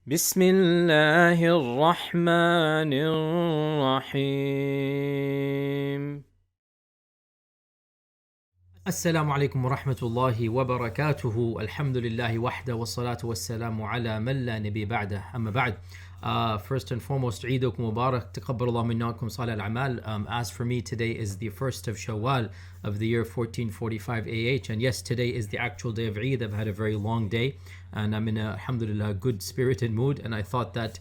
بسم الله الرحمن الرحيم. السلام عليكم ورحمة الله وبركاته. الحمد لله وحده والصلاة والسلام على من لا نبي بعده. أما بعد, first and foremost, عيدكم مبارك. تقبل الله منكم صالح الأعمال. As for me, today is the 1st of Shawwal of the year 1445 AH, and yes, today is the actual day of Eid. I've had a very long day and I'm in a, alhamdulillah, good spirited mood, and I thought that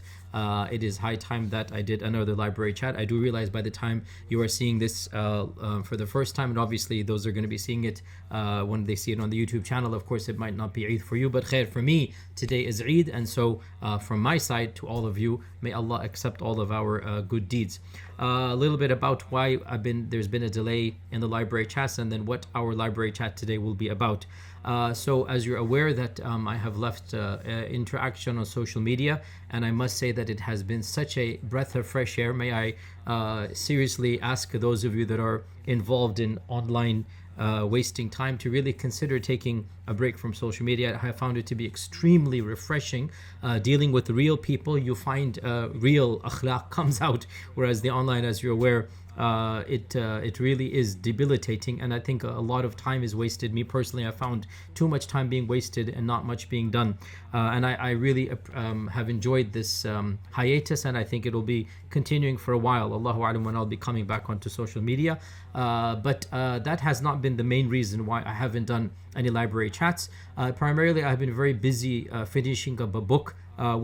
it is high time that I did another library chat. I do realize by the time you are seeing this for the first time, and obviously those are going to be seeing it when they see it on the YouTube channel, of course it might not be Eid for you, but khair, for me today is Eid, and so from my side to all of you, may Allah accept all of our good deeds. A little bit about why there's been a delay in the library chats, and then what our library chat today will be about. So as you're aware that I have left interaction on social media, and I must say that it has been such a breath of fresh air. May I seriously ask those of you that are involved in online wasting time to really consider taking a break from social media. I have found it to be extremely refreshing. Dealing with real people, you find real akhlaq comes out, whereas the online, as you're aware, it really is debilitating, and I think a lot of time is wasted. Me personally, I found too much time being wasted and not much being done, and I really have enjoyed this hiatus, and I think it'll be continuing for a while. Allahu A'lam when I'll be coming back onto social media, but that has not been the main reason why I haven't done any library chats. Primarily, I've been very busy finishing up a book,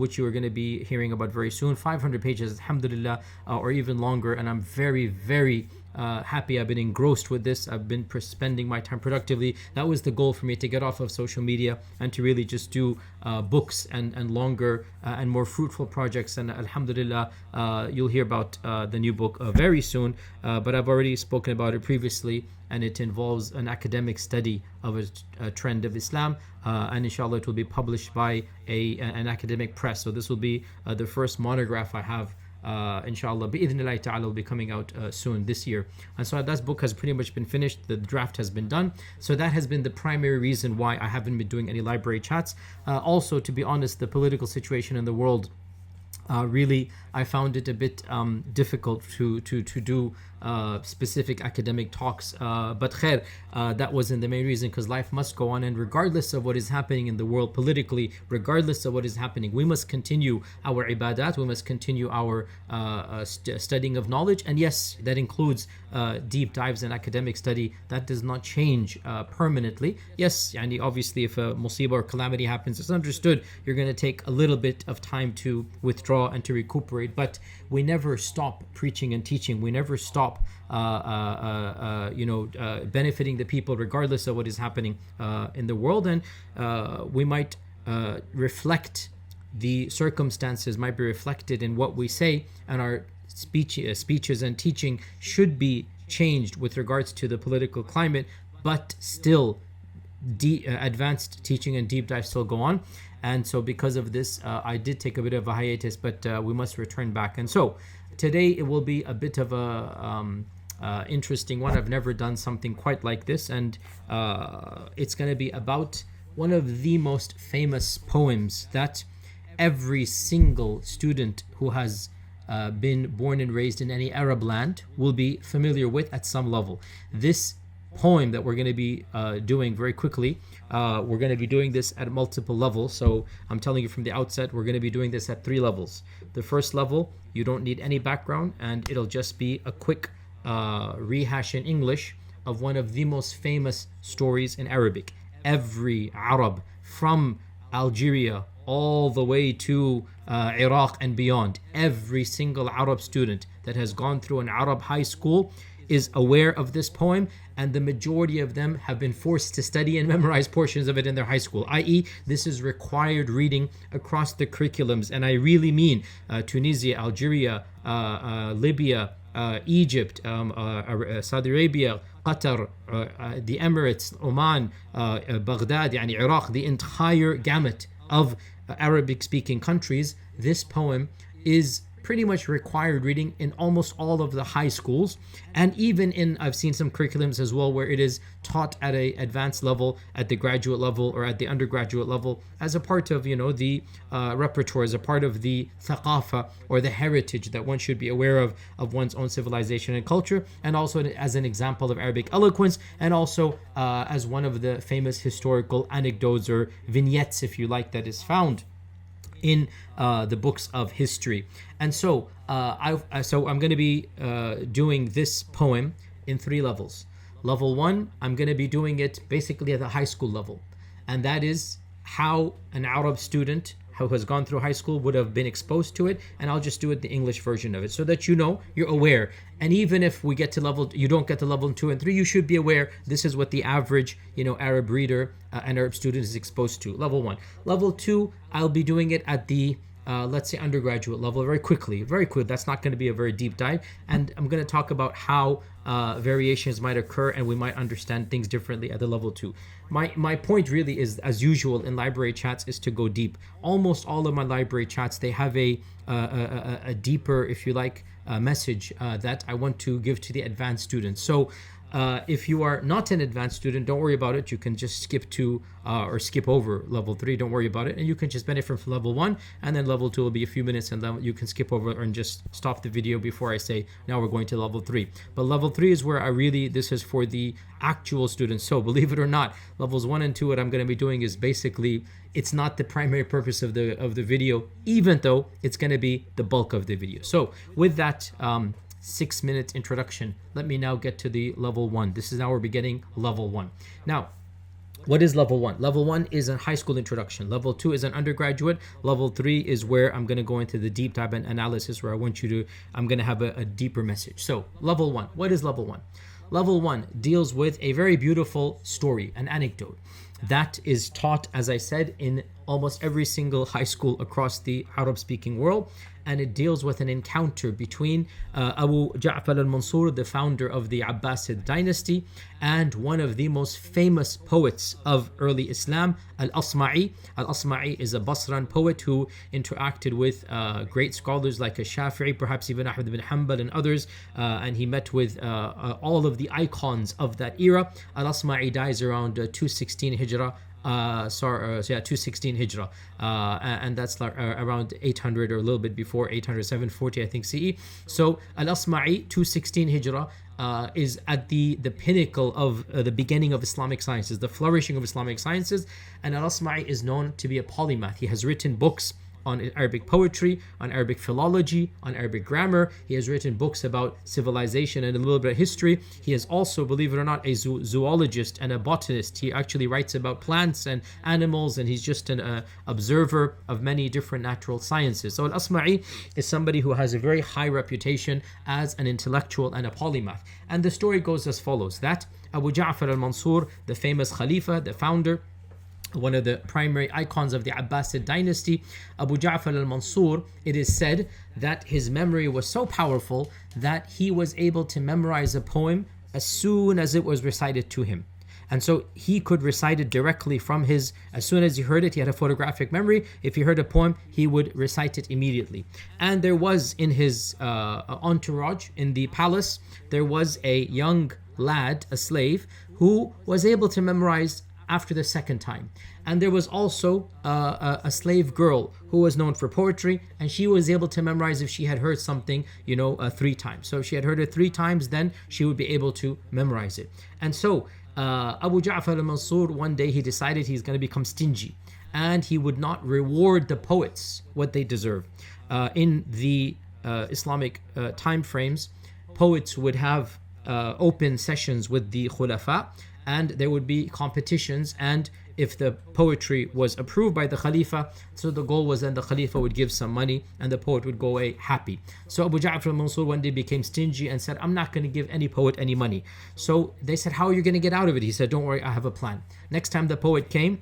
which you are going to be hearing about very soon. 500 pages, alhamdulillah, or even longer, and I'm very, very happy. I've been engrossed with this. I've been spending my time productively. That was the goal for me, to get off of social media and to really just do books and longer and more fruitful projects. And alhamdulillah, you'll hear about the new book very soon, but I've already spoken about it previously, and it involves an academic study of a trend of Islam, and inshallah it will be published by an academic press. So this will be the first monograph I have, inshallah, bi'idhnillahi ta'ala, will be coming out soon this year. And so that book has pretty much been finished. The draft has been done. So that has been the primary reason why I haven't been doing any library chats. Also, to be honest, the political situation in the world, really, I found it a bit difficult to do specific academic talks, but khair, that wasn't the main reason, because life must go on, and regardless of what is happening in the world politically, regardless of what is happening, we must continue our ibadat, we must continue our studying of knowledge. And yes, that includes deep dives in academic study. That does not change permanently. Yes, and obviously if a musibah or calamity happens, it's understood you're going to take a little bit of time to withdraw and to recuperate, but we never stop preaching and teaching. We never stop benefiting the people regardless of what is happening in the world. And we might reflect, the circumstances might be reflected in what we say, and our speeches and teaching should be changed with regards to the political climate, but still advanced teaching and deep dive still go on. And so because of this, I did take a bit of a hiatus, but we must return back. And so today it will be a bit of a interesting one. I've never done something quite like this, and it's going to be about one of the most famous poems that every single student who has been born and raised in any Arab land will be familiar with at some level. This poem that we're going to be doing very quickly, we're going to be doing this at multiple levels. So I'm telling you from the outset, we're going to be doing this at 3 levels. The first level, you don't need any background, and it'll just be a quick rehash in English of one of the most famous stories in Arabic. Every Arab from Algeria all the way to Iraq and beyond, every single Arab student that has gone through an Arab high school is aware of this poem, and the majority of them have been forced to study and memorize portions of it in their high school, i.e. this is required reading across the curriculums. And I really mean Tunisia, Algeria, Libya, Egypt, Saudi Arabia, Qatar, the Emirates, Oman, Baghdad, Iraq, the entire gamut of Arabic speaking countries. This poem is pretty much required reading in almost all of the high schools, and even in, I've seen some curriculums as well where it is taught at a advanced level, at the graduate level or at the undergraduate level, as a part of, the repertoire, as a part of the thaqafa, or the heritage that one should be aware of one's own civilization and culture, and also as an example of Arabic eloquence, and also as one of the famous historical anecdotes or vignettes, if you like, that is found in the books of history. And so I'm going to be doing this poem in 3 levels. Level 1, I'm going to be doing it basically at the high school level, and that is how an Arab student who has gone through high school would have been exposed to it, and I'll just do it the English version of it so that you're aware. And even if you don't get to level 2 and 3, you should be aware this is what the average Arab reader and Arab student is exposed to. Level 1. Level 2, I'll be doing it at the let's say undergraduate level, very quickly. That's not going to be a very deep dive, and I'm going to talk about how variations might occur, and we might understand things differently at the level 2. My point really is, as usual in library chats, is to go deep. Almost all of my library chats, they have a deeper, if you like, message that I want to give to the advanced students. So if you are not an advanced student, don't worry about it. You can just skip to or skip over level 3. Don't worry about it, and you can just benefit from level 1, and then level 2 will be a few minutes, and then you can skip over and just stop the video before I say now we're going to level 3. But level 3 is where this is for the actual students. So believe it or not, levels 1 and 2, what I'm going to be doing is basically, it's not the primary purpose of the video, even though it's going to be the bulk of the video. So with that 6-minute introduction, let me now get to the level 1. This is now we're beginning level 1. Now, what is level 1? Level 1 is a high school introduction. Level 2 is an undergraduate. Level 3 is where I'm going to go into the deep dive and analysis, where I'm going to have a deeper message. So level 1, what is level 1? Level 1 deals with a very beautiful story, an anecdote that is taught, as I said, in almost every single high school across the Arab-speaking world, and it deals with an encounter between Abu Ja'far al-Mansur, the founder of the Abbasid dynasty, and one of the most famous poets of early Islam, Al-Asma'i. Al-Asma'i is a Basran poet who interacted with great scholars like Shafi'i, perhaps even Ahmad ibn Hanbal and others, and he met with all of the icons of that era. Al-Asma'i dies around 216 Hijrah. 216 Hijrah, and that's around 800 or a little bit before 800, 740 I think CE. So Al-Asma'i, 216 Hijrah, is at the pinnacle of the beginning of Islamic sciences, the flourishing of Islamic sciences, and Al-Asma'i is known to be a polymath. He has written books on Arabic poetry, on Arabic philology, on Arabic grammar. He has written books about civilization and a little bit of history. He is also, believe it or not, a zoologist and a botanist. He actually writes about plants and animals, and he's just an observer of many different natural sciences. So Al-Asma'i is somebody who has a very high reputation as an intellectual and a polymath. And the story goes as follows, that Abu Ja'far al-Mansur, the famous Khalifa, the founder, one of the primary icons of the Abbasid dynasty, Abu Ja'far al-Mansur, it is said that his memory was so powerful that he was able to memorize a poem as soon as it was recited to him. And so he could recite it directly from as soon as he heard it, he had a photographic memory. If he heard a poem, he would recite it immediately. And there was in his entourage, in the palace, there was a young lad, a slave, who was able to memorize after the second time. And there was also a slave girl who was known for poetry, and she was able to memorize if she had heard something 3 times. So if she had heard it 3 times, then she would be able to memorize it. And so Abu Ja'far al-Mansur, one day he decided he's going to become stingy, and he would not reward the poets what they deserve. In the Islamic time frames, poets would have open sessions with the khulafa, and there would be competitions, and if the poetry was approved by the Khalifa, so the goal was then the Khalifa would give some money and the poet would go away happy. So Abu Ja'far al-Mansur one day became stingy and said, I'm not going to give any poet any money. So they said, how are you going to get out of it? He said, don't worry, I have a plan. Next time the poet came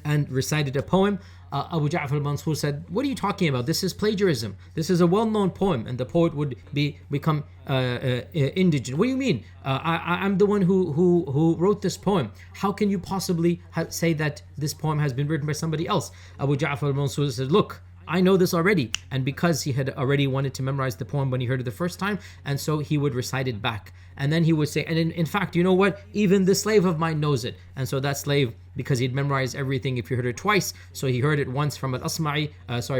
and recited a poem, Abu Ja'far al-Mansur said, what are you talking about? This is plagiarism. This is a well-known poem. And the poet would become indigent. What do you mean? I'm the one who wrote this poem. How can you possibly say that this poem has been written by somebody else? Abu Ja'far al-Mansur said, look, I know this already. And because he had already wanted to memorize the poem when he heard it the first time, and so he would recite it back. And then he would say, and in fact, you know what? Even the slave of mine knows it. And so that slave, because he'd memorized everything if he heard it twice, so he heard it once from al-Asma'i,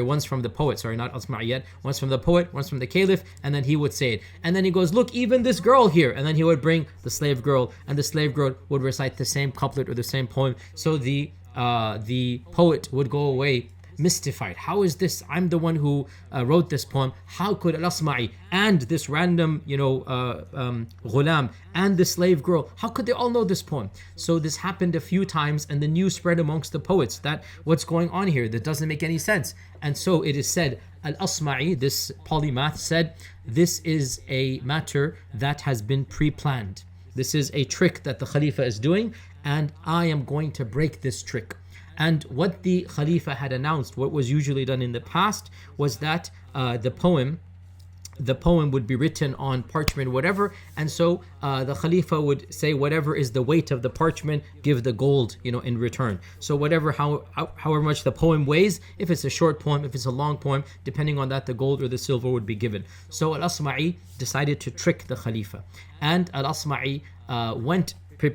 once from the poet, not Asma'i yet, once from the poet, once from the caliph, and then he would say it. And then he goes, look, even this girl here. And then he would bring the slave girl, and the slave girl would recite the same couplet or the same poem. So the poet would go away mystified. How is this? I'm the one who wrote this poem. How could al-Asma'i and this random, ghulam and the slave girl, how could they all know this poem? So this happened a few times, and the news spread amongst the poets that what's going on here? That doesn't make any sense. And so it is said, al-Asma'i, this polymath, said, this is a matter that has been pre-planned. This is a trick that the Khalifa is doing, and I am going to break this trick. And what the Khalifa had announced, what was usually done in the past, was that the poem would be written on parchment, whatever, and so the Khalifa would say, whatever is the weight of the parchment, give the gold, in return. So however much the poem weighs, if it's a short poem, if it's a long poem, depending on that, the gold or the silver would be given. So al-Asma'i decided to trick the Khalifa, and al-Asma'i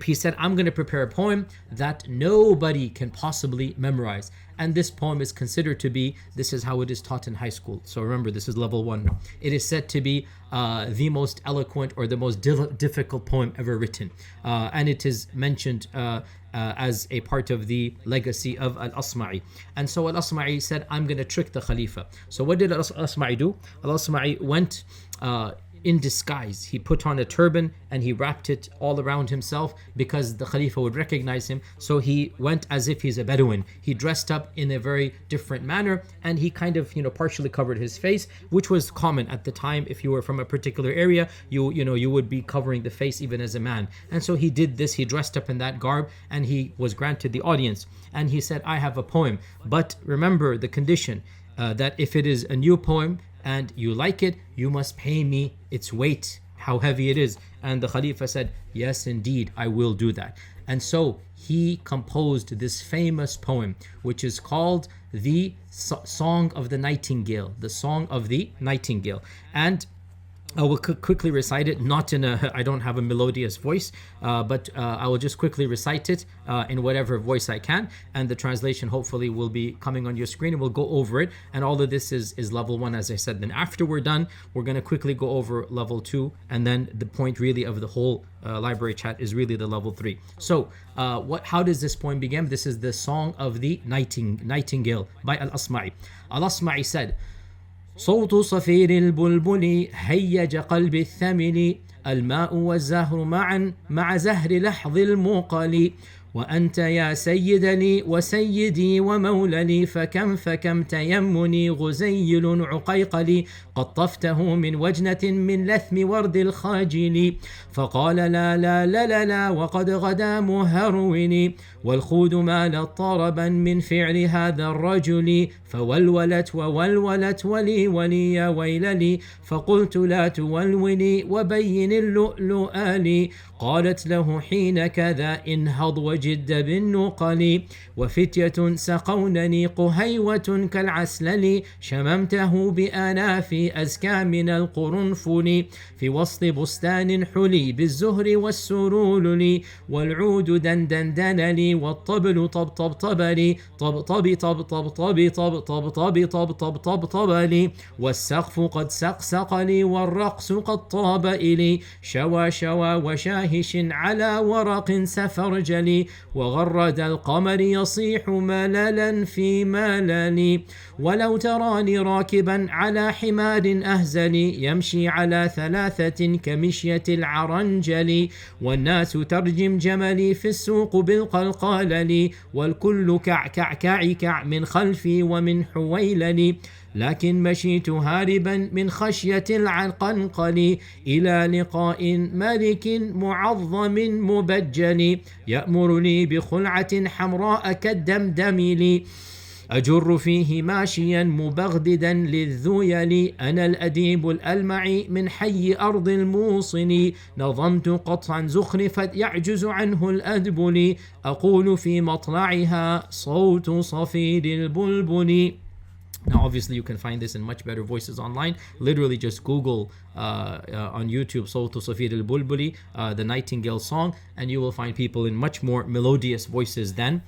he said, I'm going to prepare a poem that nobody can possibly memorize. And this poem is considered to be, this is how it is taught in high school. So remember, this is level 1. It is said to be the most eloquent or the most difficult poem ever written. And it is mentioned as a part of the legacy of al-Asma'i. And so al-Asma'i said, I'm going to trick the Khalifa. So what did al-Asma'i do? Al-Asma'i went in disguise. He put on a turban and he wrapped it all around himself because the Khalifa would recognize him. So he went as if he's a Bedouin. He dressed up in a very different manner, and he kind of partially covered his face, which was common at the time. If you were from a particular area, you would be covering the face even as a man. And so he did this. He dressed up in that garb, and he was granted the audience. And he said, I have a poem, but remember the condition that if it is a new poem and you like it, you must pay me its weight, how heavy it is. And the Khalifa said, yes, indeed, I will do that. And so he composed this famous poem, which is called the Song of the Nightingale, the Song of the Nightingale. And I will quickly recite it, I don't have a melodious voice, but I will just quickly recite it in whatever voice I can, and the translation hopefully will be coming on your screen, and we'll go over it. And all of this is level 1, as I said. Then after we're done, we're going to quickly go over level 2, and then the point really of the whole library chat is really the level 3. So how does this poem begin? This is the Song of the Nightingale by al-Asma'i. Al-Asma'i said, صوت صفير البلبل هيج قلب الثمل الماء والزهر معا مع زهر لحظ الموقل وأنت يا سيد لي وسيدي ومولى لي فكم تيمني غزيل عقيقلي قطفته من وجنة من لثم ورد الخاجل فقال لا لا لا لا, لا وقد غدا مهروني والخود مالت طربا من فعل هذا الرجل فولولت وولولت ولي يا ويللي فقلت لا تولوني وبين اللؤلؤ لي قالت له حين كذا انهض وجد بالنقل وفتية سقونني قهيوة كالعسلل شممته بآنافي أزكى من القرنفل في وسط بستان حلي بالزهر والسرول لي والعود دندن لي والطبل طب لي طب لي والسقف قد سقسق لي والرقص قد طاب إلي شوى وشاهش على ورق سفرجلي وغرد القمر يصيح مللا في مللي ولو تراني راكبا على حمار أهزلي يمشي على 3 كمشية العرنجل والناس ترجم جملي في السوق بالقلقال والكل كع من خلفي ومن حويللي لكن مشيت هاربا من خشية العنقنقل إلى لقاء ملك معظم مبجل يأمرني بخلعة حمراء كالدمدم لي أجر فيه ماشيا مبغددا للذيل أنا الأديب الألمعي من حي أرض الموصل نظمت قطعا زخرفت يعجز عنه الأدبل أقول في مطلعها صوت صفير البلبل. Now, obviously, you can find this in much better voices online. Literally, just Google on YouTube, Sawtu Safir al-Bulbuli, the Nightingale song, and you will find people in much more melodious voices than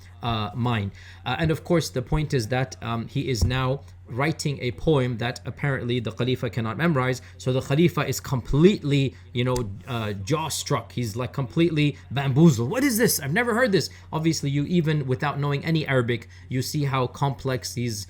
mine. And of course, the point is that he is now writing a poem that apparently the Khalifa cannot memorize. So the Khalifa is completely, jaw struck. He's like completely bamboozled. What is this? I've never heard this. Obviously, you even without knowing any Arabic, you see how complex these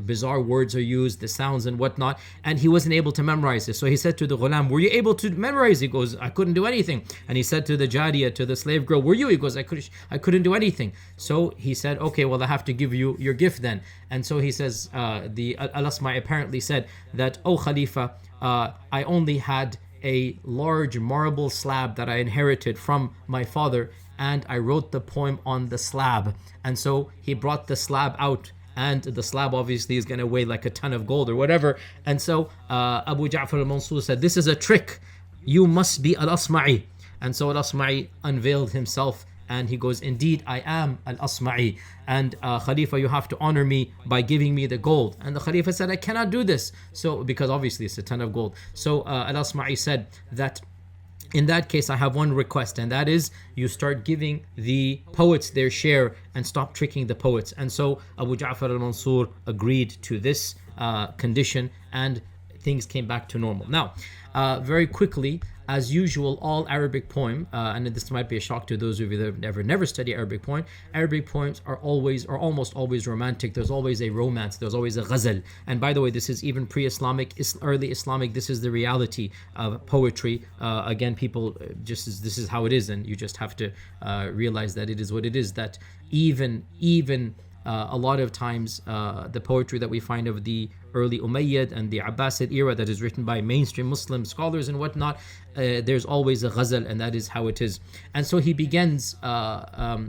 bizarre words are used, the sounds and whatnot, and he wasn't able to memorize this. So he said to the ghulam, were you able to memorize? He goes, I couldn't do anything. And he said to the jariyah, to the slave girl, were you? He goes, I couldn't do anything. So he said, okay, well, I have to give you your gift then. And so he says, the Al-Asma'i apparently said that, oh Khalifa, I only had a large marble slab that I inherited from my father, and I wrote the poem on the slab. And so he brought the slab out, and the slab obviously is going to weigh like a ton of gold or whatever. And so Abu Ja'far al-Mansur said, this is a trick. You must be Al-Asma'i. And so Al-Asma'i unveiled himself, and he goes, indeed, I am Al-Asma'i. And Khalifa, you have to honor me by giving me the gold. And the Khalifa said, I cannot do this. So, because obviously it's a ton of gold. So Al-Asma'i said that, in that case, I have one request, and that is you start giving the poets their share and stop tricking the poets. And so Abu Ja'far al-Mansur agreed to this condition, and things came back to normal. Now, very quickly, as usual, all Arabic poem, and this might be a shock to those of you that have never studied Arabic poem, Arabic poems are almost always romantic. There's always a romance, there's always a ghazal. And by the way, this is even pre-Islamic, early Islamic, this is the reality of poetry. Again, people, this is how it is, and you just have to realize that it is what it is, that even a lot of times the poetry that we find of the early Umayyad and the Abbasid era that is written by mainstream Muslim scholars and whatnot, there's always a ghazal, and that is how it is. And so he begins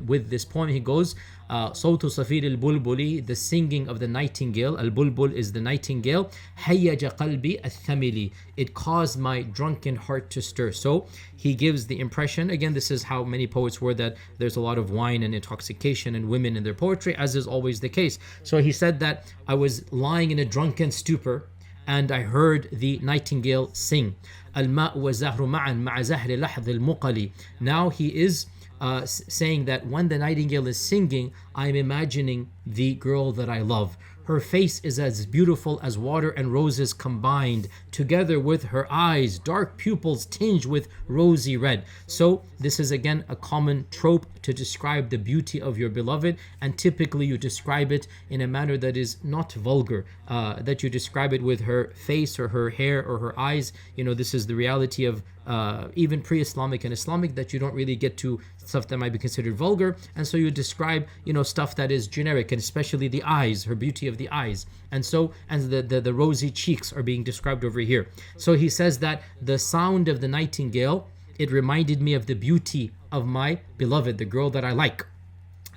with this poem. He goes, صوت صفير البلبل, the singing of the nightingale. Al-Bulbul is the nightingale. هيج قلبي الثمل, it caused my drunken heart to stir. So he gives the impression, again, this is how many poets were, that there's a lot of wine and intoxication and women in their poetry, as is always the case. So he said that I was lying in a drunken stupor, and I heard the nightingale sing. الماء والزهر معا مع زهر لحظ المقل. Now he is saying that when the nightingale is singing, I'm imagining the girl that I love. Her face is as beautiful as water and roses combined, together with her eyes, dark pupils tinged with rosy red. So this is again a common trope to describe the beauty of your beloved, and typically you describe it in a manner that is not vulgar, that you describe it with her face or her hair or her eyes. This is the reality of even pre-Islamic and Islamic, that you don't really get to stuff that might be considered vulgar, and so you describe stuff that is generic, and especially the eyes, her beauty of the eyes, and the rosy cheeks are being described over here. So he says that the sound of the nightingale, it reminded me of the beauty of my beloved, the girl that I like.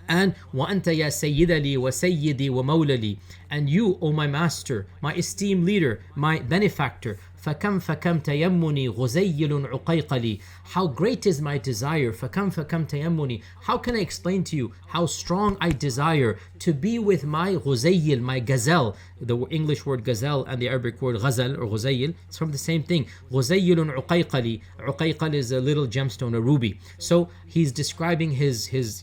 And وَأَنْتَ يَا سَيِّدَ لِي وَسَيِّدِي وَمَوْلَ لِي, and you, O my master, my esteemed leader, my benefactor, فكم تيمني غزيل عقيقلي, how great is my desire, فكم تيمني, how can I explain to you how strong I desire to be with my غزيل, my gazelle. The English word gazelle and the Arabic word ghazal or غزيل, it's from the same thing. غزيل عقيقلي, عقيقل is a little gemstone, a ruby. So he's describing his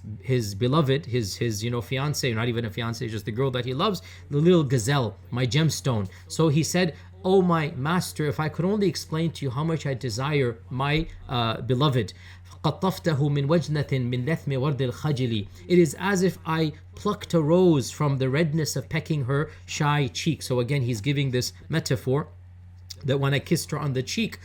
beloved, his fiance, not even a fiance, just the girl that he loves, the little gazelle, my gemstone. So he said, oh my master, if I could only explain to you how much I desire my beloved. قطفته من وجنة من لثم ورد الخجل, it is as if I plucked a rose from the redness of pecking her shy cheek. So again, he's giving this metaphor that when I kissed her on the cheek,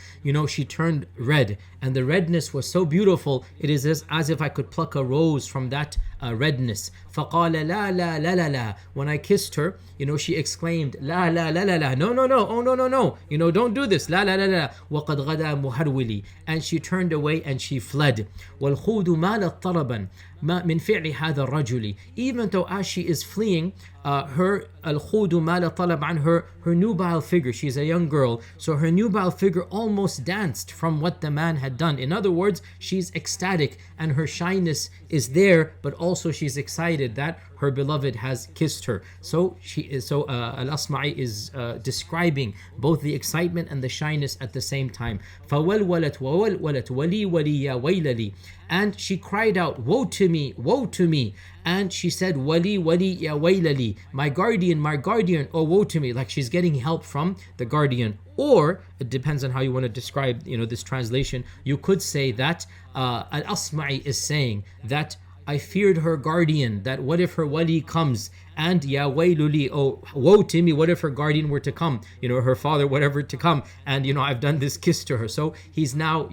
she turned red, and the redness was so beautiful, it is as if I could pluck a rose from that redness. فقال لا لا لا لا لا, when I kissed her, she exclaimed, لا لا لا لا لا, no, oh no, don't do this, لا لا لا لا, وقد غدا مهرولي, and she turned away and she fled. والخود مالت طربا من فعل هذا الرجل, even though as she is fleeing, her الخود مال طلب عن her nubile figure, she's a young girl, so her nubile figure almost danced from what the man had done. In other words, she's ecstatic and her shyness is there, but also she's excited excited that her beloved has kissed her. So Al-Asma'i is describing both the excitement and the shyness at the same time. فَوَلْوَلَتْ وَوَلْوَلَتْ وَلِي وَلِي يَا وَيْلَلِي. And she cried out, woe to me, woe to me. And she said, wali wali ya waylali, my guardian, oh woe to me. Like she's getting help from the guardian. Or it depends on how you want to describe, this translation. You could say that Al-Asma'i is saying that I feared her guardian, that what if her wali comes, and ya wayluli, oh woe to me, what if her guardian were to come, her father, whatever, to come, and I've done this kiss to her. So he's now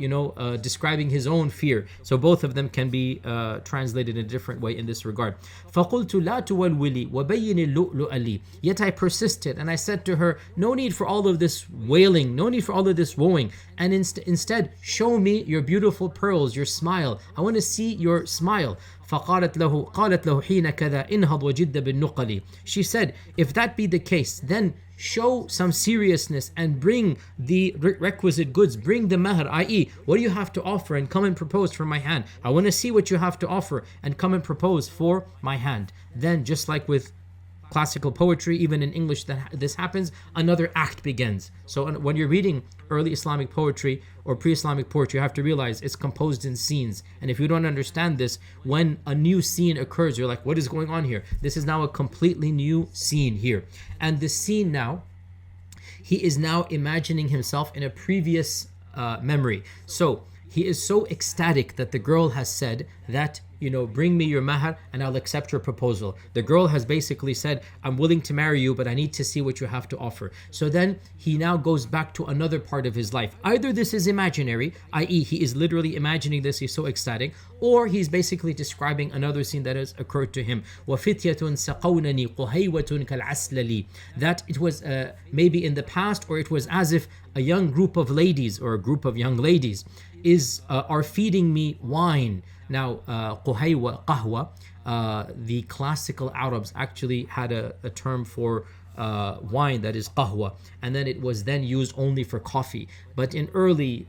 describing his own fear. So both of them can be translated in a different way in this regard. فَقُلْتُ لَا تُوَلْوِلِي وَبَيِّنِ اللُّؤْلُؤَ لِي. Yet I persisted and I said to her, no need for all of this wailing, no need for all of this woeing, and instead show me your beautiful pearls, your smile. I want to see your smile. قالت له حين كذا انهض وجد بالنقل. She said, if that be the case, then show some seriousness and bring the requisite goods, bring the mahr, i.e. what do you have to offer, and come and propose for my hand. I want to see what you have to offer and come and propose for my hand. Then, just like with classical poetry, even in English this happens, another act begins. So when you're reading early Islamic poetry or pre-Islamic poetry, you have to realize it's composed in scenes. And if you don't understand this, when a new scene occurs, you're like, what is going on here? This is now a completely new scene here. And the scene now, he is now imagining himself in a previous memory. So he is so ecstatic that the girl has said that, bring me your mahar and I'll accept your proposal. The girl has basically said, I'm willing to marry you, but I need to see what you have to offer. So then he now goes back to another part of his life. Either this is imaginary, i.e. he is literally imagining this, he's so ecstatic, or he's basically describing another scene that has occurred to him. وَفِتْيَةٌ سَقَوْنَنِي قُهَيْوَةٌ كَالْعَسْلَلِ. That it was maybe in the past, or it was as if a young group of ladies or a group of young ladies are feeding me wine. Now, قهيوة, qahwa, the classical Arabs actually had a term for wine that is qahwa, and then it was then used only for coffee. But in early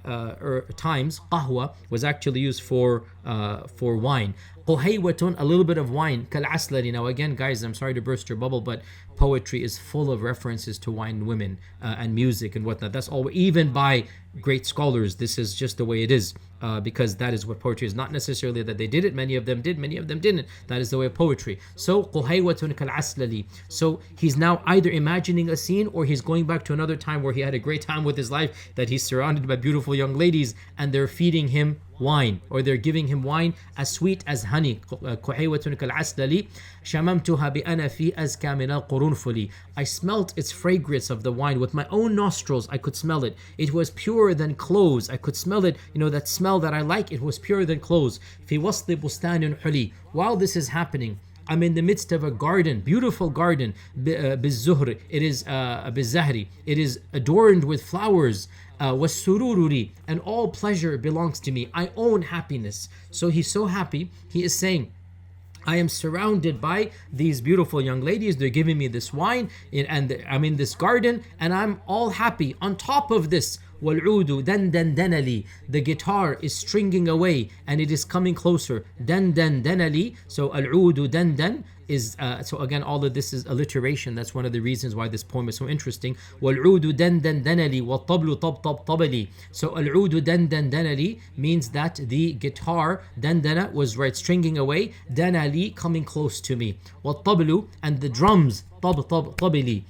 times, qahwa was actually used for wine. قهيوة, a little bit of wine. كالعسل. Now again, guys, I'm sorry to burst your bubble, but poetry is full of references to wine and women and music and whatnot. That's all, even by great scholars. This is just the way it is, because that is what poetry is. Not necessarily that they did it. Many of them did, many of them didn't. That is the way of poetry. So قهيوة كالعسل. So he's now either imagining a scene, or he's going back to another time where he had a great time with his life, that he's surrounded by beautiful young ladies and they're feeding him wine, or they're giving him wine as sweet as honey. قهيوة كالعسل شممتها بأنفي أزكى من القرنفل. I smelt its fragrance of the wine with my own nostrils. I could smell it. It was purer than cloves. I could smell it. That smell that I like, it was purer than cloves. في وسط بستان حلي. While this is happening, I'm in the midst of a garden, beautiful garden. بالزهر, it is بالزهري, it is adorned with flowers. والسرور, and all pleasure belongs to me. I own happiness. So he's so happy. He is saying, I am surrounded by these beautiful young ladies. They're giving me this wine, and I'm in this garden, and I'm all happy. On top of this, وَالْعُودُ دَنْ دَنَلِي, the guitar is stringing away and it is coming closer. دَنْ دَنَلِي. So al-'ud dan is so again, all of this is alliteration. That's one of the reasons why this poem is so interesting. وَالْعُودُ دَنْ دَنَلِي وَالطَّبْلُ طَبْ طَبْ طَبَلِي. So al-'ud dan دَنَلِي means that the guitar dandana was stringing away, danali coming close to me, وَالطَّبْلُ, and the drums طَبْ طَبْ طَبِلِي,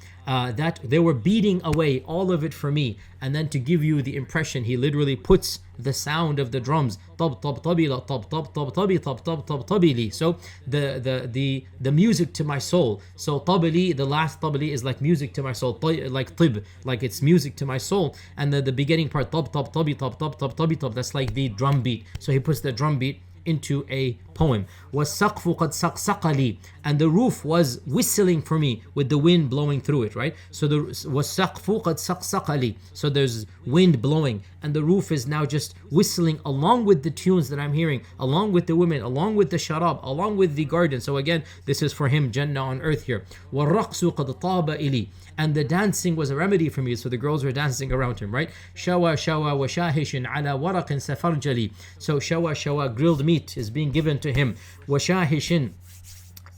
that they were beating away all of it for me. And then to give you the impression, he literally puts the sound of the drums, طب طب طبيلا طب طب طب طبي طب طب طب طبيلي. So the music to my soul. So طبلي, the last طبلي is like music to my soul, like طب, like it's music to my soul. And the beginning part, طب طب طبي طب طب طب طبي طب, that's like the drum beat. So he puts the drum beat into a poem. وَالسَّقْفُ قَدْ سَقْسَقَ لِي, and the roof was whistling for me with the wind blowing through it, right? So وَالسَّقْفُ قَدْ سَقْسَقَ لِي, so there's wind blowing and the roof is now just whistling along with the tunes that I'm hearing, along with the women, along with the sharab, along with the garden. So again, this is for him, Jannah on earth here. وَالرَّقْصُ قَدْ طَابَ إِلِي, and the dancing was a remedy for me. So the girls were dancing around him, right? شَوَى شَوَى وَشَاهِشٍ عَلَى وَرَقٍ سَفَرْجَلِي. So شَوَى, grilled meat is being given to him. وَشَاهِشٍ,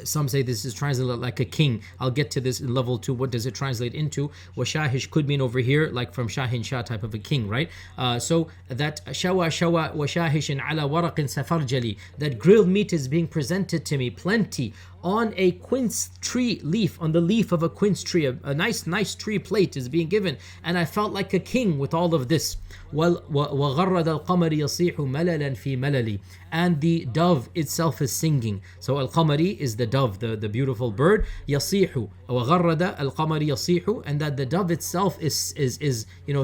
some say this is translated like a king. I'll get to this in level 2. What does it translate into? Washahish could mean over here like from Shahin Shah type of a king, right? So that shawa shawa washahishin ala waraqin safarjali, that grilled meat is being presented to me, plenty, on a quince tree leaf, on the leaf of a quince tree, a nice tree plate is being given, and I felt like a king with all of this. وَغَرَّدَ الْقَمَرِ يَصِيحُ مَلَلًا فِي مَلَلِ, and the dove itself is singing. So al-qamari is the dove, the beautiful bird. يَصِيحُ وَغَرَّدَ الْقَمَرِ يَصِيحُ, and that the dove itself is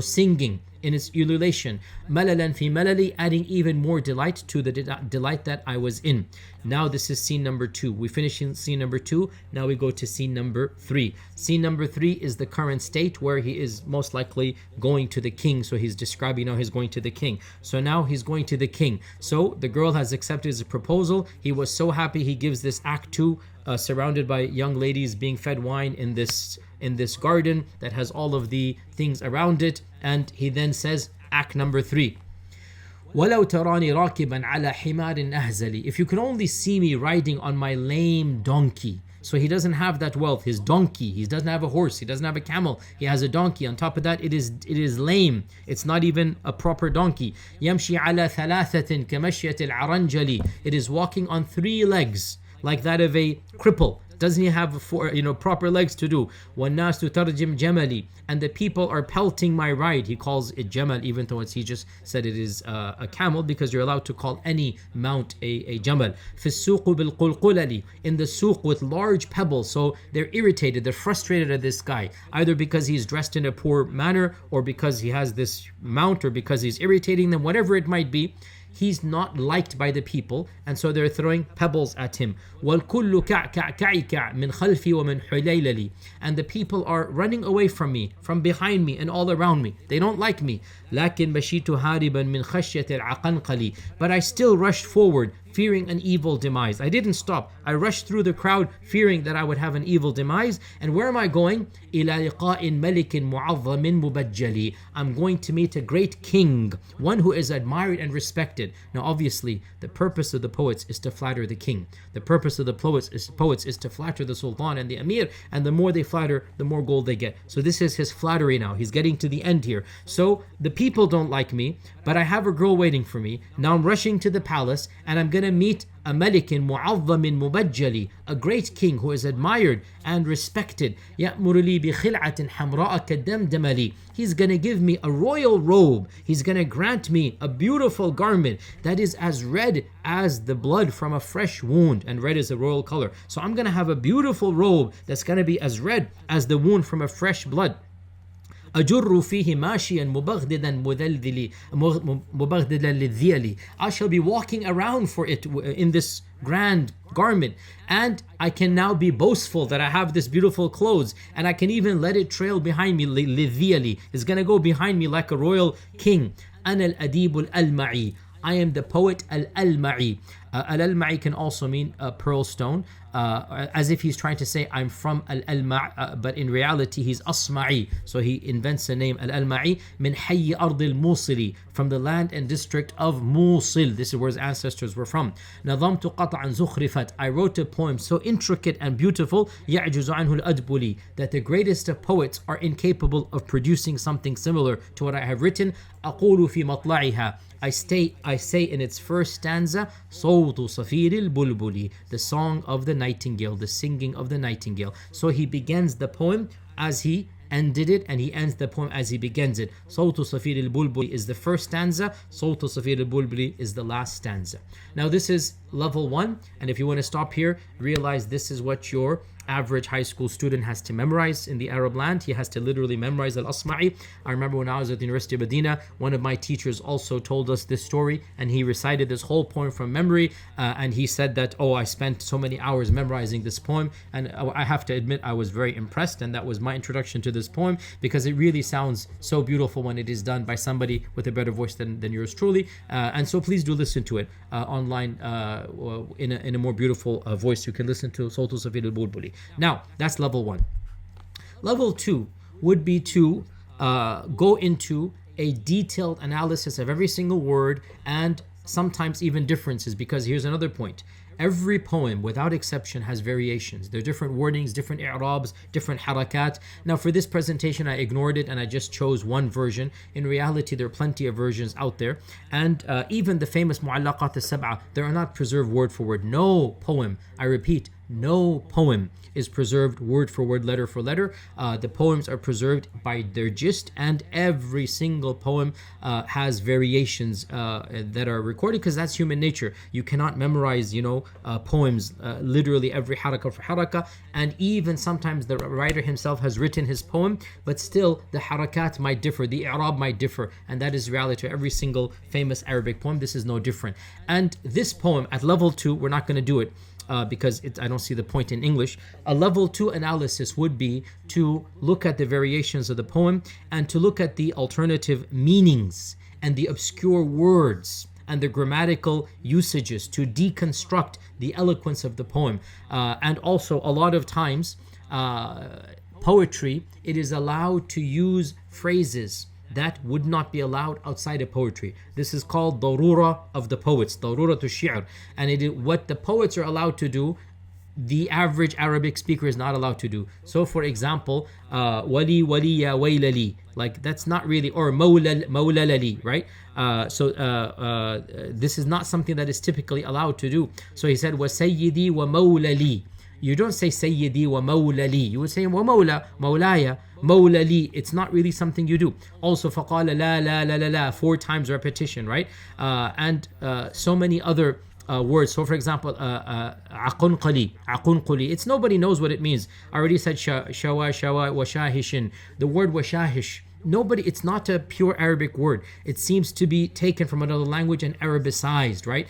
singing in its ululation. Malalan fi malali, adding even more delight to the delight that I was in. Now this is scene number 2. We finish in scene number 2. Now we go to scene number 3. Scene number 3 is the current state where he is most likely going to the king. So he's describing now he's going to the king. So now he's going to the king. So the girl has accepted his proposal. He was so happy. He gives this act 2, surrounded by young ladies being fed wine in this garden that has all of the things around it. And he then says, act number 3. وَلَوْ تَرَانِي رَاكِبًا عَلَى حِمَارٍ أَهْزَلِ, if you can only see me riding on my lame donkey. So he doesn't have that wealth. His donkey, he doesn't have a horse, he doesn't have a camel, he has a donkey. On top of that, it is lame. It's not even a proper donkey. يَمْشِي عَلَى ثَلَاثَةٍ كَمَشْيَةِ الْعَرَنْجَلِ, it is walking on 3 legs like that of a cripple. Doesn't he have proper legs to do? وَالنَّاسُ تَرْجِمْ جَمَلِ, and the people are pelting my ride. He calls it jamal, even though he just said it is a camel, because you're allowed to call any mount a jamal. فِي السُّوقُ بِالْقُلْقُلَلِ, in the suq with large pebbles. So they're irritated, they're frustrated at this guy, either because he's dressed in a poor manner, or because he has this mount, or because he's irritating them, whatever it might be. He's not liked by the people, and so they're throwing pebbles at him. وَالْكُلُّ كَعْكَعْكَعْ مِنْ خَلْفِي وَمِنْ حُلَيْلَلِ, and the people are running away from me, from behind me and all around me. They don't like me. لَكِنْ بَشِيتُ هَارِبًا مِنْ خَشْيَةِ الْعَقَنْقَلِ, but I still rushed forward, fearing an evil demise. I didn't stop. I rushed through the crowd, fearing that I would have an evil demise. And where am I going? إِلَى لِقَاءٍ مَلِكٍ مُعَظَّمٍ مُبَجَّلِ, I'm going to meet a great king, one who is admired and respected. Now obviously, the purpose of the poets is to flatter the king. The purpose of the poets is to flatter the sultan and the emir, and the more they flatter, the more gold they get. So this is his flattery now. He's getting to the end here. So the people don't like me, but I have a girl waiting for me. Now I'm rushing to the palace, and I'm going to meet a malikin mu'azzamin mubajjali, a great king who is admired and respected. يَأْمُرُ لِي بِخِلْعَةٍ حَمْرَاءَ كَالدَّمْدَمَلِ, he's going to give me a royal robe. He's going to grant me a beautiful garment that is as red as the blood from a fresh wound, and red is a royal color. So I'm going to have a beautiful robe that's going to be as red as the wound from a fresh blood. أجر فيه ماشيا مبغضدا للذيل, I shall be walking around for it in this grand garment, and I can now be boastful that I have this beautiful clothes, and I can even let it trail behind me. للذيل is going to go behind me like a royal king. أنا الأديب الألمعي, I am the poet al-Alma'i. Al-Alma'i can also mean a pearl stone, as if he's trying to say I'm from Al-Alma', but in reality he's Asma'i. So he invents a name, Al-Alma'i, min hayy ard al-Musili, from the land and district of Musil. This is where his ancestors were from. نظمت قطعا زخرفت, I wrote a poem so intricate and beautiful, يعجز عنه الأدبلي, that the greatest of poets are incapable of producing something similar to what I have written. أقول في مطلعها, I say in its first stanza, صوت صفير البلبل, the song of the nightingale, the singing of the nightingale. So he begins the poem as he ended it, and he ends the poem as he begins it. صوت صفير البلبل is the first stanza, صوت صفير البلبل is the last stanza. Now this is level 1, and if you want to stop here, realize this is what your average high school student has to memorize in the Arab land. He has to literally memorize Al-Asma'i. I remember when I was at the University of Medina, one of my teachers also told us this story, and he recited this whole poem from memory, and he said that, oh, I spent so many hours memorizing this poem, and I have to admit I was very impressed, and that was my introduction to this poem, because it really sounds so beautiful when it is done by somebody with a better voice than yours truly. And so please do listen to it online in a more beautiful voice. You can listen to Sawtu Safir al-Bulbuli. Now, that's level 1. Level 2 would be to go into a detailed analysis of every single word, and sometimes even differences, because here's another point. Every poem, without exception, has variations. There are different wordings, different i'rabs, different harakat. Now, for this presentation, I ignored it and I just chose one version. In reality, there are plenty of versions out there. And even the famous mu'allaqat al-sab'a, they are not preserved word for word. No poem, I repeat, no poem is preserved word for word, letter for letter. The poems are preserved by their gist, and every single poem has variations that are recorded, because that's human nature. You cannot memorize, poems literally every haraka for haraka, and even sometimes the writer himself has written his poem, but still the harakat might differ, the i'rab might differ, and that is reality to every single famous Arabic poem. This is no different. And this poem at level 2, we're not going to do it. Because I don't see the point in English. A level 2 analysis would be to look at the variations of the poem and to look at the alternative meanings and the obscure words and the grammatical usages to deconstruct the eloquence of the poem. And also, a lot of times, poetry, it is allowed to use phrases that would not be allowed outside of poetry. This is called darura of the poets, darura to shi'r. And what the poets are allowed to do, the average Arabic speaker is not allowed to do. So for example, wali wali ya waylali, like that's not really, or mawla lali, right? This is not something that is typically allowed to do. So he said, wa sayyidi wa mawlali. You don't say sayyidi wa mawlali. You would say wa mawla, mawlaya, mawlali. It's not really something you do. Also, faqala la la la la la, 4 times repetition, right? And so many other words. So for example, aqunqali. It's nobody knows what it means. I already said shawa wa shahishin. The word wa shahish, nobody, it's not a pure Arabic word. It seems to be taken from another language and Arabicized, right?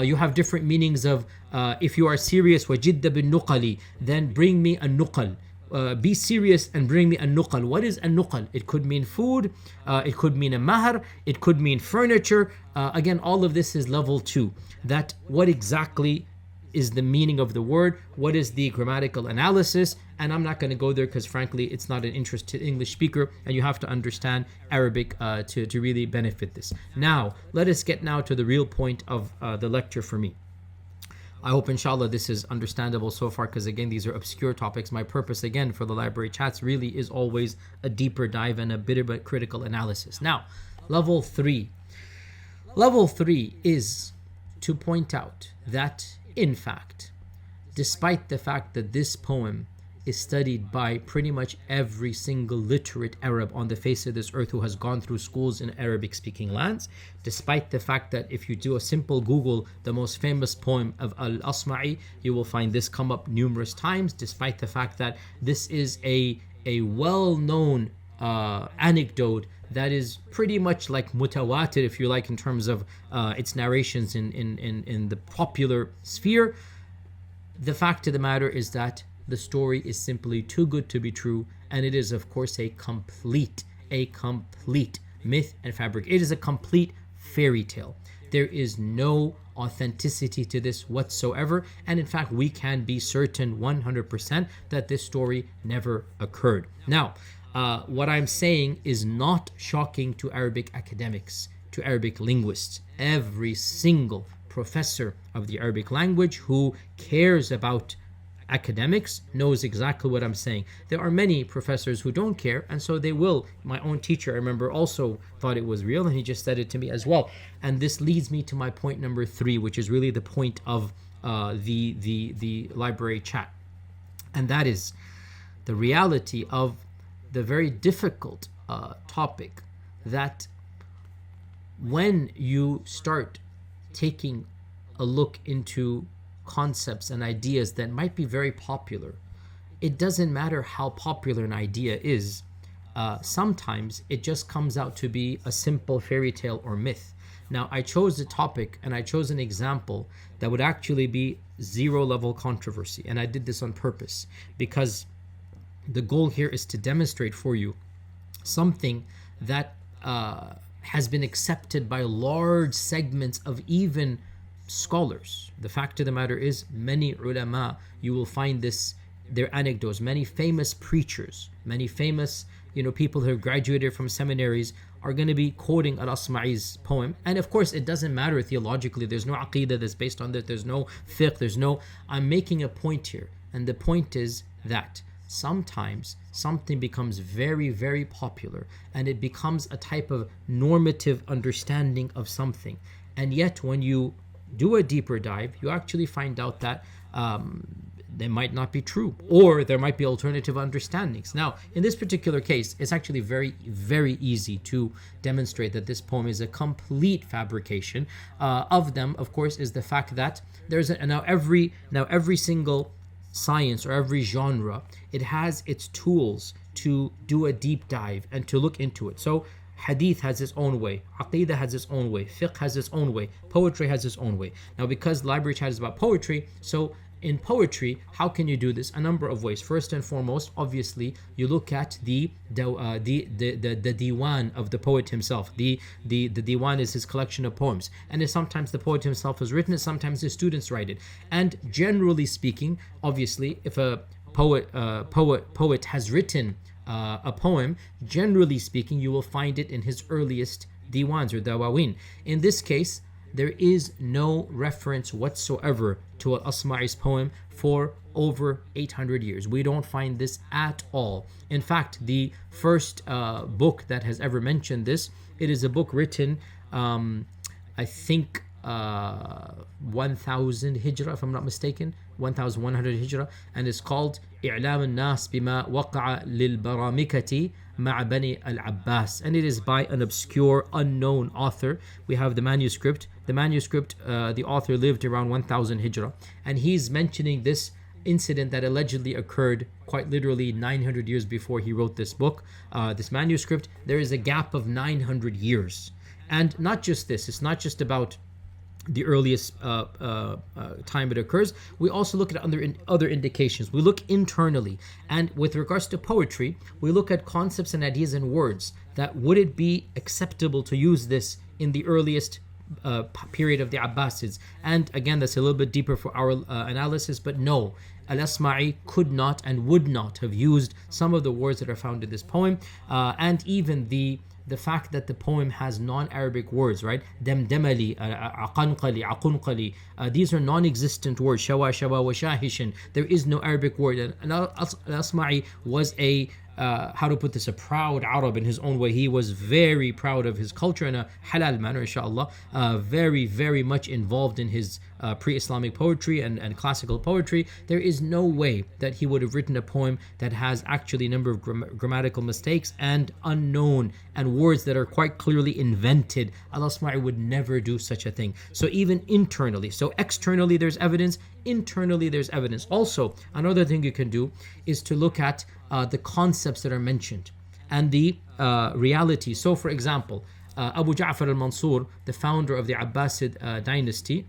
You have different meanings of, if you are serious, wajidda bin nuqali, then bring me a nuqal. Be serious and bring me a nuqal. What is a nuqal? It could mean food, it could mean a mahar, it could mean furniture. Again, all of this is level 2. That what exactly is the meaning of the word, what is the grammatical analysis, and I'm not going to go there because frankly it's not an interest to the English speaker, and you have to understand Arabic to really benefit this. Now let us get now to the real point of the lecture for me. I hope inshallah this is understandable so far, because again these are obscure topics. My purpose again for the library chats really is always a deeper dive and a bit of a critical analysis. Now level 3 is to point out that in fact, despite the fact that this poem is studied by pretty much every single literate Arab on the face of this earth who has gone through schools in Arabic speaking lands, despite the fact that if you do a simple Google, the most famous poem of Al-Asma'i, you will find this come up numerous times, despite the fact that this is a well-known anecdote that is pretty much like mutawatir, if you like, in terms of its narrations in the popular sphere. The fact of the matter is that the story is simply too good to be true, and it is of course a complete myth and fabric. It is a complete fairy tale. There is no authenticity to this whatsoever, and in fact we can be certain 100% that this story never occurred. Now what I'm saying is not shocking to Arabic academics, to Arabic linguists. Every single professor of the Arabic language who cares about academics knows exactly what I'm saying. There are many professors who don't care, and so they will. My own teacher, I remember, also thought it was real, and he just said it to me as well. And this leads me to my point number 3, which is really the point of the library chat, and that is the reality of the very difficult topic that when you start taking a look into concepts and ideas that might be very popular, it doesn't matter how popular an idea is. Sometimes it just comes out to be a simple fairy tale or myth. Now I chose a topic and I chose an example that would actually be 0 level controversy, and I did this on purpose because the goal here is to demonstrate for you something that has been accepted by large segments of even scholars. The fact of the matter is, many ulama, you will find this their anecdotes. Many famous preachers, many famous people who have graduated from seminaries are going to be quoting al-Asma'i's poem. And of course, it doesn't matter theologically. There's no aqidah that's based on that. There's no fiqh. I'm making a point here. And the point is that sometimes something becomes very, very popular and it becomes a type of normative understanding of something. And yet, when you do a deeper dive, you actually find out that they might not be true, or there might be alternative understandings. Now, in this particular case, it's actually very, very easy to demonstrate that this poem is a complete fabrication. Of them, of course, is the fact that now every single science or every genre, it has its tools to do a deep dive and to look into it. So Hadith has its own way, Aqidah has its own way, Fiqh has its own way, poetry has its own way. Now, because Library Chat is about poetry, so in poetry, how can you do this? A number of ways. First and foremost, obviously, you look at the diwan of the poet himself. The diwan is his collection of poems, and sometimes the poet himself has written it, sometimes his students write it. And generally speaking, obviously, if a poet has written a poem, generally speaking, you will find it in his earliest diwans or dawawin. In this case, there is no reference whatsoever to al-Asma'i's poem for over 800 years. We don't find this at all. In fact, the first book that has ever mentioned this, it is a book written, I think, 1000 Hijrah, if I'm not mistaken, 1100 Hijrah, and it's called إعلام الناس بما وقع للبرامكة مع بني العباس, and it is by an obscure, unknown author. We have the manuscript. The author lived around 1000 Hijrah, and he's mentioning this incident that allegedly occurred quite literally 900 years before he wrote this book, this manuscript. There is a gap of 900 years. And not just this, it's not just about the earliest time it occurs. We also look at other indications. We look internally, and with regards to poetry, we look at concepts and ideas and words that would it be acceptable to use this in the earliest period of the Abbasids. And again, that's a little bit deeper for our analysis, but no, Al-Asma'i could not and would not have used some of the words that are found in this poem, and even the fact that the poem has non-Arabic words, right? Damdamali, aqanqali, aqunqali. These are non-existent words. Shawa, shawa, wa shahishin. There is no Arabic word. And Al-Asma'i was a proud Arab in his own way. He was very proud of his culture in a halal manner, inshallah. Very, very much involved in his pre-Islamic poetry and classical poetry. There is no way that he would have written a poem that has actually a number of grammatical mistakes and unknown and words that are quite clearly invented. Al-Asma'i would never do such a thing. So even internally, so externally there's evidence, internally there's evidence. Also, another thing you can do is to look at the concepts that are mentioned and the reality. So for example, Abu Ja'far al-Mansur, the founder of the Abbasid dynasty,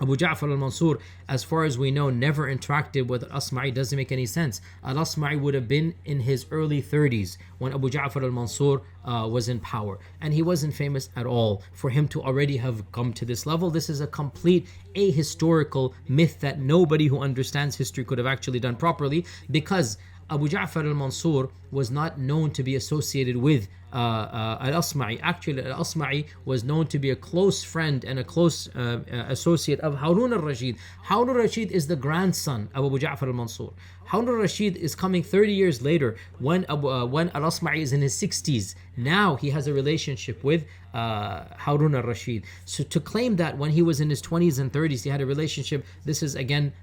Abu Ja'far al-Mansur, as far as we know, never interacted with Al-Asma'i. Doesn't make any sense. Al-Asma'i would have been in his early 30s when Abu Ja'far al-Mansur was in power, and he wasn't famous at all. For him to already have come to this level, this is a complete ahistorical myth that nobody who understands history could have actually done properly, because Abu Ja'far al-Mansur was not known to be associated with Al-Asma'i. Actually, Al-Asma'i was known to be a close friend and a close associate of Harun al-Rashid. Harun al-Rashid is the grandson of Abu Ja'far al-Mansur. Harun al-Rashid is coming 30 years later when Al-Asma'i is in his 60s. Now he has a relationship with Harun al-Rashid. So to claim that when he was in his 20s and 30s he had a relationship, this is again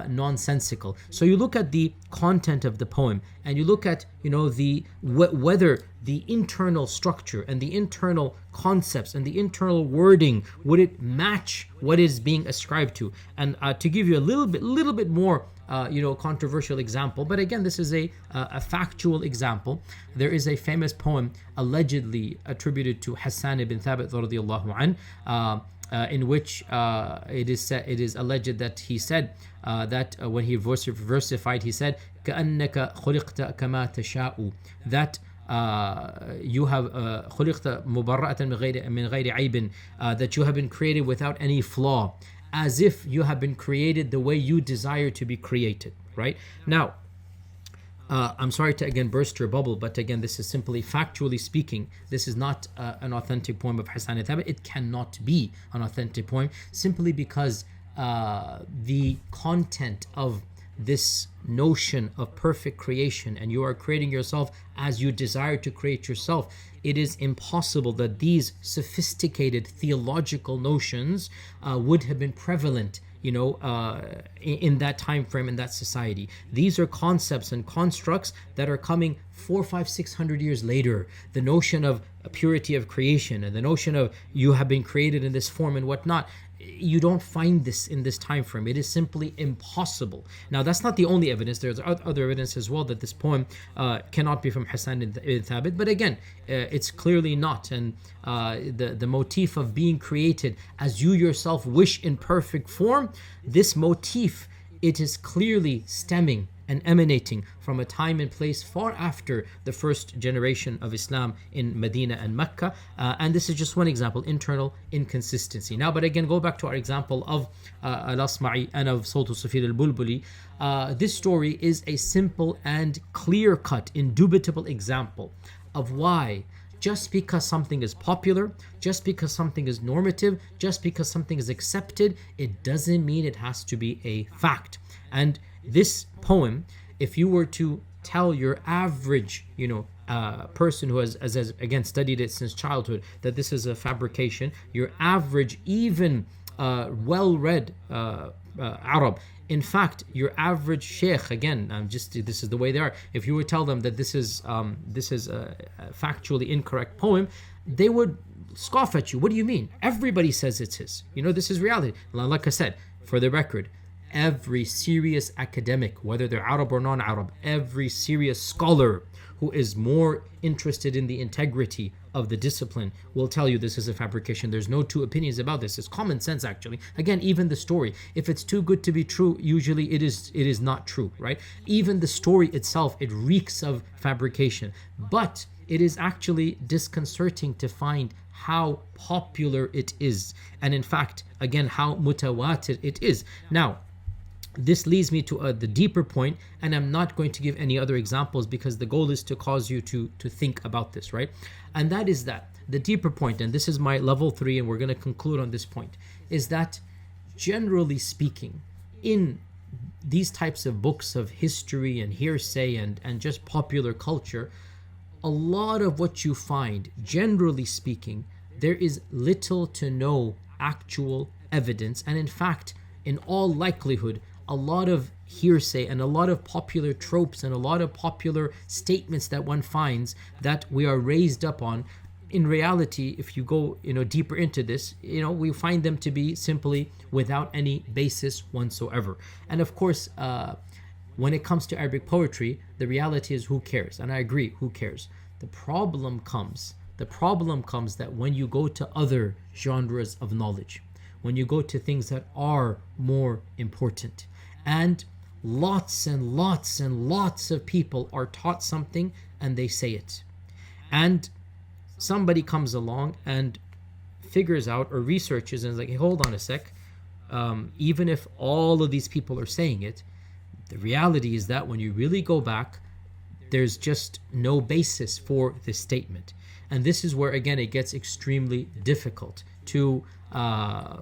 nonsensical. So you look at the content of the poem and you look at whether the internal structure and the internal concepts and the internal wording, would it match what is being ascribed to. And to give you a little bit more controversial example, but again this is a factual example. There is a famous poem allegedly attributed to Hassan ibn Thabit radiyallahu an, in which it is alleged that he said that when he versified, he said كأنك خلقت كما تشاء, that you have خلقت مبرأة من غير عيب, that you have been created without any flaw. as if you have been created the way you desire to be created, right? Now, I'm sorry to again burst your bubble, but again, this is simply factually speaking. This is not an authentic poem of Hassan al-Thabit. It cannot be an authentic poem simply because the content of this notion of perfect creation, and you are creating yourself as you desire to create yourself, it is impossible that these sophisticated theological notions would have been prevalent, in that time frame, in that society. These are concepts and constructs that are coming 400, 500, 600 years later. The notion of a purity of creation and the notion of you have been created in this form and whatnot, you don't find this in this time frame. It is simply impossible. Now, that's not the only evidence. There's other evidence as well that this poem cannot be from Hassan ibn Thabit, but again, it's clearly not. And the motif of being created as you yourself wish in perfect form, this motif, it is clearly stemming and emanating from a time and place far after the first generation of Islam in Medina and Mecca. And this is just one example, internal inconsistency. Now, but again, go back to our example of Al-Asma'i and of Sawtu Safir al-Bulbuli. This story is a simple and clear-cut, indubitable example of why just because something is popular, just because something is normative, just because something is accepted, it doesn't mean it has to be a fact. And this poem, if you were to tell your average, person who has again studied it since childhood that this is a fabrication, your average, even well-read Arab, in fact, your average Shaykh, again, this is the way they are. If you would tell them that this is a factually incorrect poem, they would scoff at you. What do you mean? Everybody says it's his. This is reality. Like I said, for the record, every serious academic, whether they're Arab or non-Arab, every serious scholar who is more interested in the integrity of the discipline will tell you this is a fabrication. There's no two opinions about this. It's common sense, actually. Again, even the story, if it's too good to be true, usually it is not true, right? Even the story itself, it reeks of fabrication. But it is actually disconcerting to find how popular it is. And in fact, again, how mutawatir it is. Now, this leads me to the deeper point, and I'm not going to give any other examples because the goal is to cause you to think about this, right? And that is that the deeper point, and this is my level 3, and we're going to conclude on this point, is that generally speaking, in these types of books of history and hearsay and just popular culture, a lot of what you find, generally speaking, there is little to no actual evidence, and in fact, in all likelihood, a lot of hearsay and a lot of popular tropes and a lot of popular statements that one finds that we are raised up on. In reality, if you go deeper into this, we find them to be simply without any basis whatsoever. And of course, when it comes to Arabic poetry, the reality is, who cares? And I agree, who cares? The problem comes that when you go to other genres of knowledge, when you go to things that are more important, and lots and lots and lots of people are taught something and they say it, and somebody comes along and figures out or researches and is like, hey, hold on a sec, even if all of these people are saying it, the reality is that when you really go back, there's just no basis for this statement. And this is where, again, it gets extremely difficult to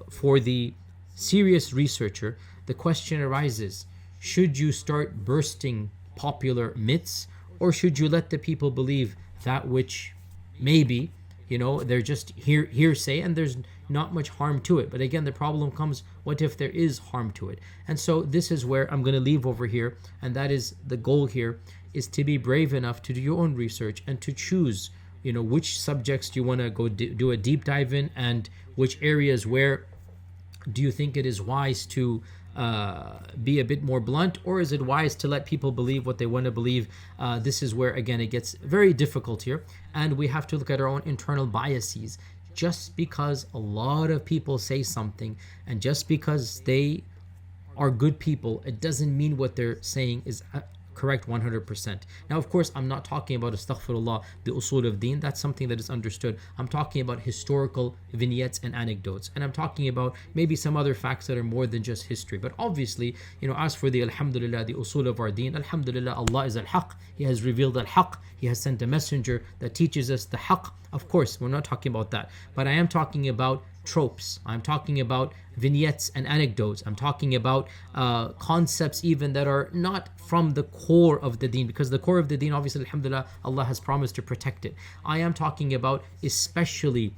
for the serious researcher. The question arises, should you start bursting popular myths, or should you let the people believe that which maybe, they're just hearsay and there's not much harm to it? But again, the problem comes, what if there is harm to it? And so this is where I'm going to leave over here, and that is the goal here, is to be brave enough to do your own research and to choose, which subjects do you want to go do a deep dive in, and which areas where do you think it is wise to be a bit more blunt, or is it wise to let people believe what they want to believe? This is where, again, it gets very difficult here, and we have to look at our own internal biases. Just because a lot of people say something, and just because they are good people, it doesn't mean what they're saying is correct 100%. Now, of course, I'm not talking about astaghfirullah, the usul of deen. That's something that is understood. I'm talking about historical vignettes and anecdotes. And I'm talking about maybe some other facts that are more than just history. But obviously, as for the alhamdulillah, the usul of our deen, alhamdulillah, Allah is al-haq. He has revealed al-haq. He has sent a messenger that teaches us the haq. Of course, we're not talking about that. But I am talking about tropes. I'm talking about vignettes and anecdotes. I'm talking about concepts even that are not from the core of the deen, because the core of the deen, obviously, alhamdulillah, Allah has promised to protect it. I am talking about especially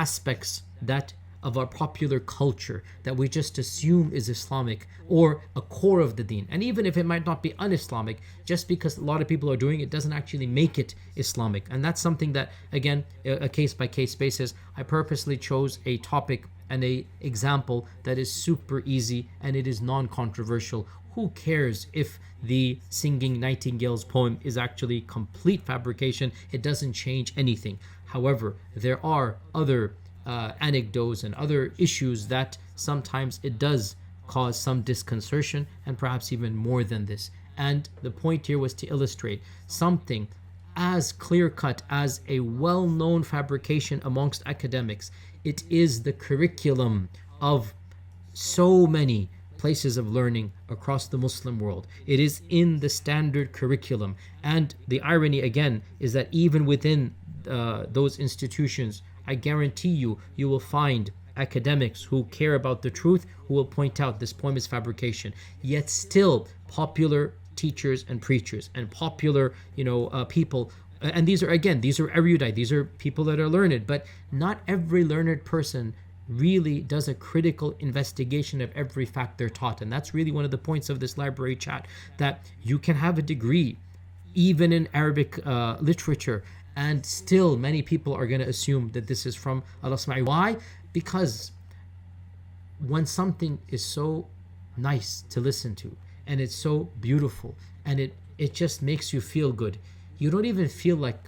aspects that of our popular culture that we just assume is Islamic or a core of the deen. And even if it might not be un-Islamic, just because a lot of people are doing it doesn't actually make it Islamic. And that's something that, again, a case-by-case basis, I purposely chose a topic and a example that is super easy and it is non-controversial. Who cares if the singing Nightingale's poem is actually complete fabrication? It doesn't change anything. However, there are other anecdotes and other issues that sometimes it does cause some disconcertion, and perhaps even more than this. And the point here was to illustrate something as clear-cut as a well-known fabrication amongst academics. It is the curriculum of so many places of learning across the Muslim world. It is in the standard curriculum. And the irony, again, is that even within those institutions, I guarantee you will find academics who care about the truth who will point out this poem is fabrication. Yet still, popular teachers and preachers and popular, people, and these are erudite, these are people that are learned, but not every learned person really does a critical investigation of every fact they're taught. And that's really one of the points of this library chat, that you can have a degree even in Arabic literature, and still many people are going to assume that this is from Allah subhanahu wa ta'ala. Why? Because when something is so nice to listen to and it's so beautiful and it just makes you feel good, you don't even feel like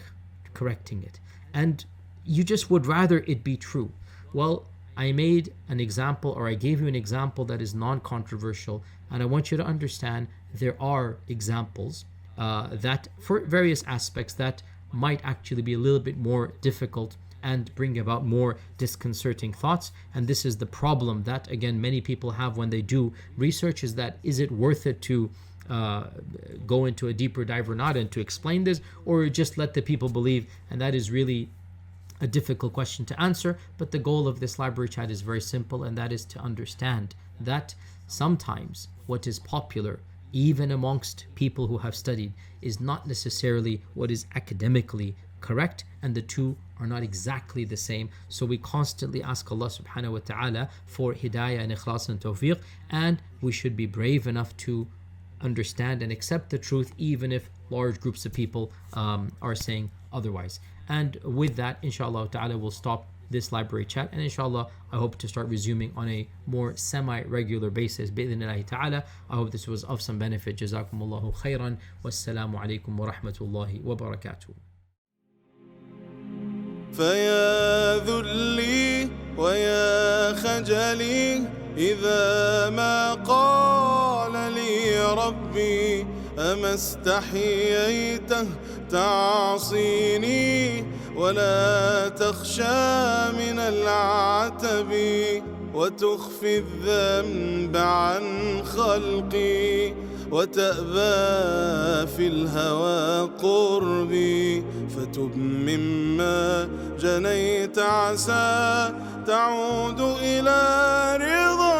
correcting it, and you just would rather it be true. Well, I made an example, or I gave you an example that is non-controversial, and I want you to understand there are examples that for various aspects that might actually be a little bit more difficult and bring about more disconcerting thoughts. And this is the problem that, again, many people have when they do research, is that is it worth it to go into a deeper dive or not, and to explain this, or just let the people believe? And that is really a difficult question to answer. But the goal of this library chat is very simple, and that is to understand that sometimes what is popular, even amongst people who have studied, is not necessarily what is academically correct, and the two are not exactly the same. So we constantly ask Allah subhanahu wa ta'ala for hidayah and ikhlas and tawfiq, and we should be brave enough to understand and accept the truth, even if large groups of people are saying otherwise. And with that, inshallah ta'ala, we'll stop this library chat, and inshallah I hope to start resuming on a more semi-regular basis, bi'idhnillahi ta'ala. I hope this was of some benefit. Jazakumullahu khairan. Wassalamu alaikum wa rahmatullahi wa barakatuh. فيا ذلي ويا خجلي إذا ما قال لي ربي أما استحييته تعصيني ولا تخشى من العتب وتخفي الذنب عن خلقي وتأبى في الهوى قربي فتب مما جنيت عسى تعود إلى رضا